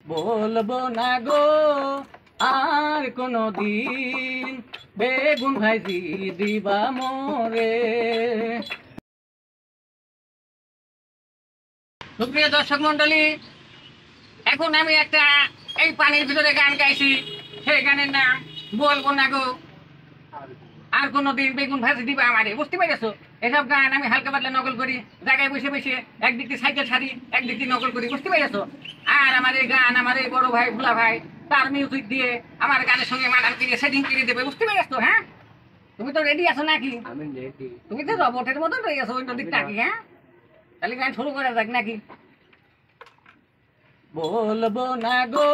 বলবো না গো আর কোনো দিন বেগুন ভাইজি দিবা মোরে। সুপ্রিয় দর্শক মন্ডলী, এখন আমি একটা এই পানির ভিতরে গান গাইছি। সেই গানের নাম বলবো না গো আর কোনোদিন বেগুন ভাজি দিবা আমারে। বুঝতে পেরেছো? এসব গান আমি হালকা পাতলা নকল করি, জায়গায় বসে বসে একদিক দিয়ে সাইকেল ছাড়ি, একদিক দিয়ে নকল করি। বুঝতে পেরেছো? আর আমার এই গান আমার এই বড় ভাই ভোলা ভাই তার মিউজিক দিয়ে আমার গানের সঙ্গে মানান করে সেটিং করে দেবে। বুঝতে পেরেছো? হ্যাঁ, তুমি তো রেডি আছো নাকি? আমি রেডি। তুমি তো রবটের মতন রয়ে গেছো ওই নদীর টাকি। হ্যাঁ, তাহলে গান শুরু করা যাক নাকি? বলবো না গো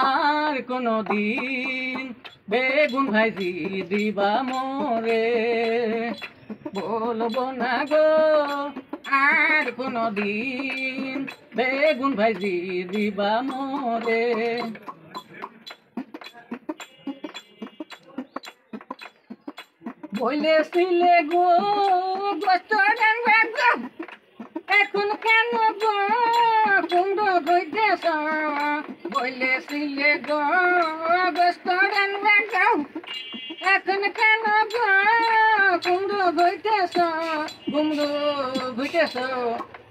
আর কোনো দিন বেগুন ভাজি দিবা মোরে। বলবো না গো আর কোনো দিন বেগুন ভাজি দিবা মোরে। বলেছিলে গো গোস্ত এখন কেন গো কুমড়ো হইতেছ? বলেছিলে গো গোস্ত এখন কেন গো কুমড়ো হইতেছ? কুমড়ো ঘুইতেছ,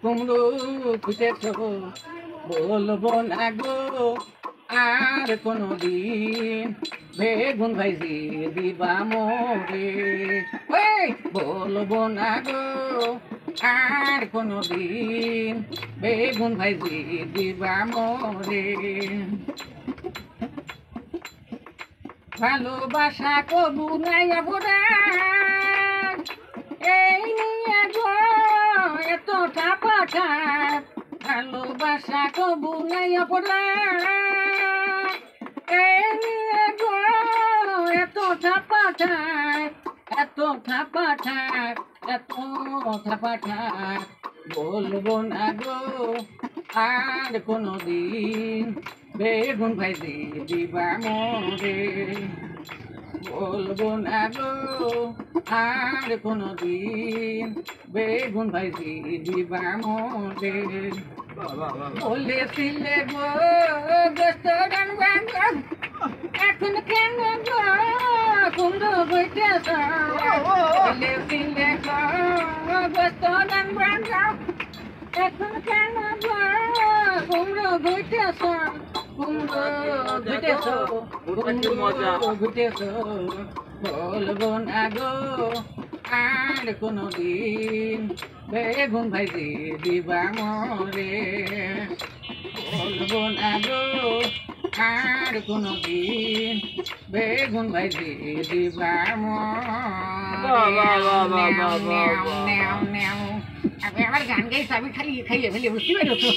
কুমড়ো ঘুইতেছ। বলবো না গো আর কোনো দিন বেগুন ভাইজি দিবা মোরে। বলবো না গো আর কোনো দিন বেগুন ভাইজি দিবা মোরে। ভালোবাসা কবু নাই অপরাধ, এই নিয়ে গো এত ঠাপাঠাপ। ভালোবাসা কবু নাই অপরাধ, এই নিয়ে গো এত ঠাপাঠাপ, এত ঠাপাঠাপ, এত ঠাপাঠাপ। বলবো না গো আর কোনো দিন বেগুন ভাইজি দিবা মোরে। বলবো না গো আর কোনো দিন বেগুন ভাইজি দিবা মোরে। বলেছিলে গো গোস্ত এখন কেন গো কুমড়ো বইতেছ? বলেছিলে গো গোস্ত এখন কেন গো কুমড়ো বইতেছ? কুমড়ো ঘুইতেছ, কুমড়ো ঘুইতেছ। বলবো না গো আর কোনো দিন বেগুন ভাইজি দিবা মোরে। বলবো না গো আর কোনো দিন বেগুন ভাইজি দিবা মোরে। আমি আমার গান গাইছি, আমি খালি খাইয়ে ফেলি। বুঝতে পেরেছো?